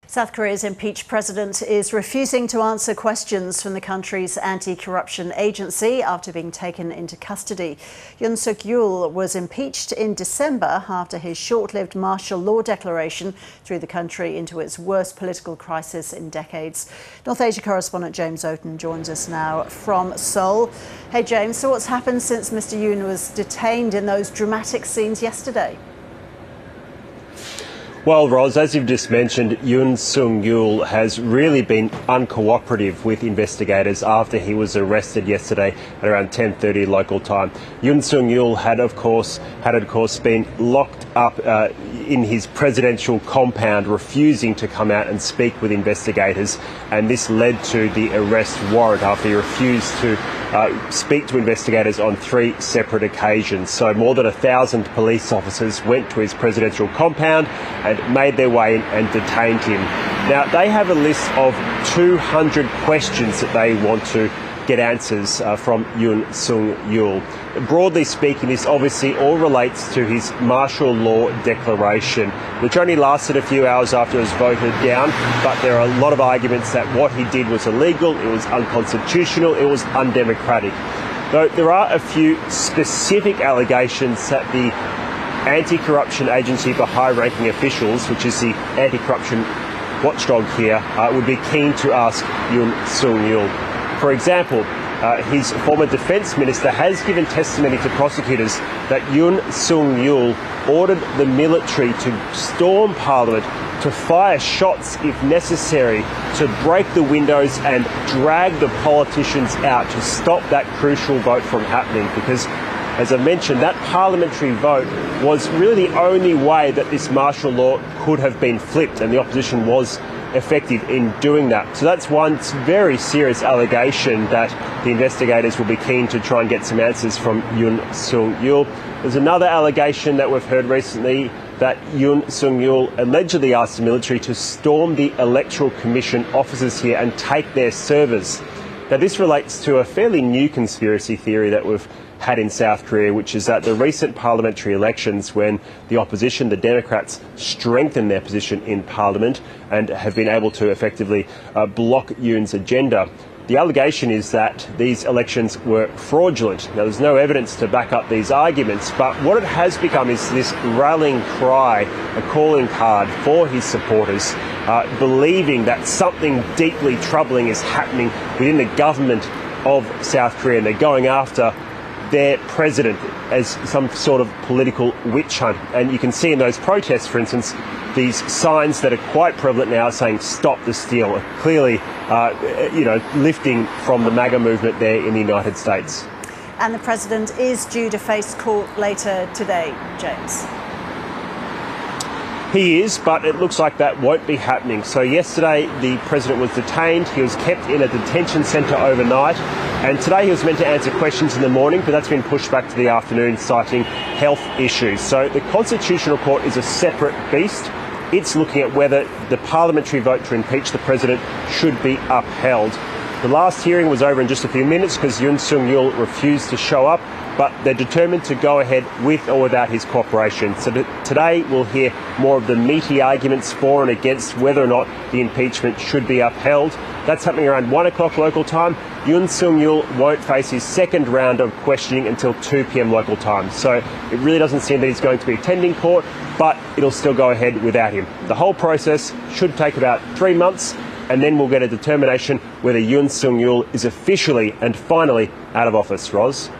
South Korea's impeached president is refusing to answer questions from the country's anti-corruption agency after being taken into custody. Yoon Suk-yeol was impeached in December after his short-lived martial law declaration threw the country into its worst political crisis in decades. North Asia correspondent James Oaten joins us now from Seoul. Hey James, so what's happened since Mr. Yoon was detained in those dramatic scenes yesterday? Well, Ros, as you've just mentioned, Yoon Suk-yeol has really been uncooperative with investigators after he was arrested yesterday at around 10:30 local time. Yoon Suk-yeol had of course been locked up in his presidential compound, refusing to come out and speak with investigators, and this led to the arrest warrant after he refused to speak to investigators on 3 separate occasions. So more than 1,000 police officers went to his presidential compound and made their way in and detained him. Now, they have a list of 200 questions that they want to get answers from Yoon Suk-yeol. Broadly speaking, this obviously all relates to his martial law declaration, which only lasted a few hours after it was voted down, but there are a lot of arguments that what he did was illegal, it was unconstitutional, it was undemocratic. Though there are a few specific allegations that the Anti-Corruption Agency for High-Ranking Officials, which is the anti-corruption watchdog here, would be keen to ask Yoon Suk-yeol. For example, his former defence minister has given testimony to prosecutors that Yoon Suk-yeol ordered the military to storm Parliament, to fire shots if necessary, to break the windows and drag the politicians out to stop that crucial vote from happening, because, as I mentioned, that parliamentary vote was really the only way that this martial law could have been flipped, and the opposition was effective in doing that. So that's one very serious allegation that the investigators will be keen to try and get some answers from Yoon Suk-yeol. There's another allegation that we've heard recently that Yoon Suk-yeol allegedly asked the military to storm the Electoral Commission offices here and take their servers. Now, this relates to a fairly new conspiracy theory that we've had in South Korea, which is that the recent parliamentary elections, when the opposition, the Democrats, strengthened their position in Parliament and have been able to effectively block Yoon's agenda, the allegation is that these elections were fraudulent. Now, there's no evidence to back up these arguments, but what it has become is this rallying cry, a calling card for his supporters, believing that something deeply troubling is happening within the government of South Korea, and they're going after their president as some sort of political witch hunt. And you can see in those protests, for instance, these signs that are quite prevalent now saying "Stop the Steal," clearly lifting from the MAGA movement there in the United States. And the president is due to face court later today, James. He is, but it looks like that won't be happening. So yesterday the president was detained. He was kept in a detention centre overnight, and today he was meant to answer questions in the morning, but that's been pushed back to the afternoon, citing health issues. So the Constitutional Court is a separate beast. It's looking at whether the parliamentary vote to impeach the president should be upheld. The last hearing was over in just a few minutes because Yoon Suk-yeol refused to show up, but they're determined to go ahead with or without his cooperation. So today we'll hear more of the meaty arguments for and against whether or not the impeachment should be upheld. That's happening around 1 o'clock local time. Yoon Suk-yeol won't face his second round of questioning until 2 p.m. local time. So it really doesn't seem that he's going to be attending court, but it'll still go ahead without him. The whole process should take about 3 months, and then we'll get a determination whether Yoon Suk-yeol is officially and finally out of office. Ros?